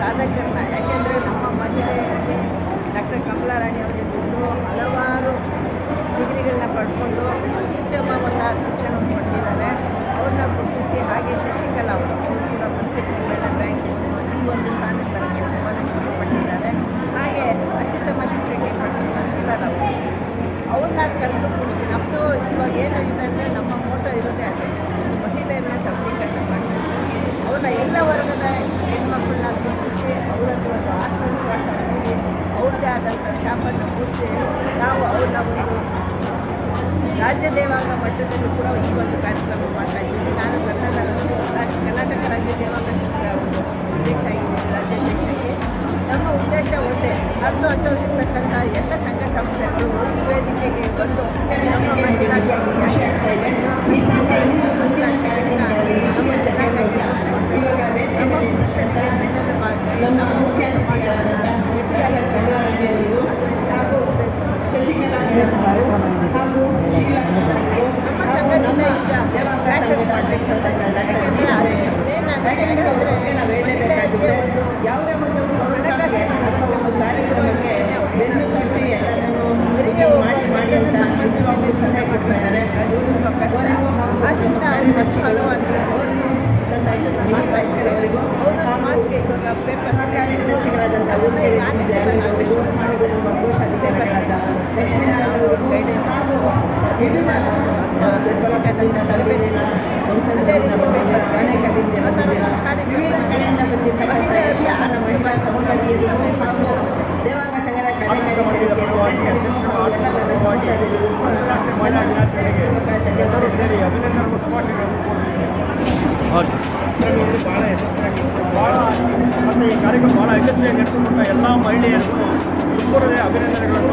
ಸಾಧಕರನ್ನ, ಯಾಕೆಂದರೆ ನಮ್ಮ ಮಹಿಳೆಯರಿಗೆ ಡಾಕ್ಟರ್ ಕಮಲಾರಾಣಿ ಅವರಿದ್ದು ಹಲವಾರು ಡಿಗ್ರಿಗಳನ್ನ ಪಡ್ಕೊಂಡು ಅತ್ಯುತ್ತಮವಾದ ಶಿಕ್ಷಣವನ್ನು ಪಡೆದಿದ್ದಾರೆ. ಅವ್ರನ್ನ ಗುರುತಿಸಿ ಹಾಗೆ ಶಶಿಕಲಾ ಅವರು ಕೂಡ ಮುನ್ಸಿಪಲ್ ಡೆವಲಪ್ಮೆಂಟ್ ಬ್ಯಾಂಕ್ ಈ ಒಂದು ಸ್ಥಾನಕ್ಕೆ ಬರೋಕ್ಕೆ ತುಂಬ ಶ್ರಮಪಟ್ಟಿದ್ದಾರೆ. ಹಾಗೆ ಅತ್ಯುತ್ತಮ ಶಿಕ್ಷಕಿ ಪಡೆದ ಶೀಲಾ ಅವ್ರನ್ನ ಕರೆದು ಕೂಡಿಸಿ ನಮ್ಮದು ಇವಾಗ ಏನಾಗಿದೆ ಅಂದರೆ ನಮ್ಮ ಮೋಟೋ ಇರೋದೇ ಅದೇ ಮಹಿಳೆಯರನ್ನ ಸಬಲೀಕರಣ ಮಾಡಬೇಕು. ಅವ್ರನ್ನ ಎಲ್ಲ ವರ್ಗದ ಹೆಣ್ಮಕ್ಳನ್ನ ಗುರುತಿಸಿ ಅವರದ್ದು ಒಂದು ಆತ್ಮವಿಶ್ವಾಸ ಮೂಡಿ ಅವ್ರದ್ದೇ ಆದಂಥ ಛಾಪನ್ನು ಮೂಡಿಸಿ ನಾವು ಅವ್ರನ್ನ ಒಂದು ರಾಜ್ಯ ದೇವಾಂಗ ಮಟ್ಟದಲ್ಲೂ ಕೂಡ ಈ ಒಂದು ಕಾರ್ಯಕ್ರಮ ಮಾಡ್ತಾ ಇದ್ದೀವಿ. ನಾನು ಕರ್ನಾಟಕ ರಾಜ್ಯ ದೇವಾಂಗ ಒಂದು ಅಧ್ಯಕ್ಷ ಆಗಿದ್ದೀನಿ, ರಾಜ್ಯಾಧ್ಯಕ್ಷರಾಗಿ. ನಮ್ಮ ಉದ್ದೇಶ ಒಂದೇ, ಅರ್ಥವಿರ್ತಕ್ಕಂಥ ಎಲ್ಲ ಸಂಘ ಸಂಸ್ಥೆಗಳು ಒಂದು ವೇದಿಕೆಗೆ ಬಂದು ಯಾವುದೇ ಒಂದು ಕಾರ್ಯಕ್ರಮಕ್ಕೆ ಬೆನ್ನು ತಟ್ಟಿ ಎಲ್ಲರನ್ನೂ ಮಾಡಿ ಅಂತ ನಿಜವಾಗ್ಲೂ ಸಲಹೆ ಕೊಡ್ತಿದ್ದಾರೆ. ಆದ್ದರಿಂದ ಅವರಿಗೂ ಅವರು ಸಮಾಜಕ್ಕೆ ಸರ್ಕಾರಿ ನಿರ್ದೇಶಕರಾದಂಥ ಶುರು ಮಾಡಿದ ಕೋಶ ಅಧಿಕಾರಿಗಳಾದ ಲಕ್ಷ್ಮೀನಾರಾಯಣ ಅವರಿಗೂ ಹಾಗೂ ವಿವಿಧ ತರಬೇತಿನ ವಿವಿಧ ಕಡೆಯಿಂದ ಬಂದಿರ್ತಕ್ಕಂಥ ಎಲ್ಲ ಮಹಿಳಾ ಸಹೋದರಿಯರಿಗೂ ಹಾಗೂ ದೇವಾಂಗ ಸಂಘದ ಕಾರ್ಯಕಾರಿ ಸಮಿತಿಯ ಸದಸ್ಯರಿಗೂ ಎಲ್ಲ ನನ್ನ ಸಹೋದರಿಯರಿಗೂ ಮತ್ತು ಈ ಕಾರ್ಯಕ್ರಮ ಭಾಳ ಯಶಸ್ವಿಯಾಗಿ ನಡೆಸಿಕೊಂಡ ಎಲ್ಲ ಮಹಿಳೆಯರಿಗೂ ತುಂಬದೇ ಅಭಿನಂದನೆಗಳನ್ನು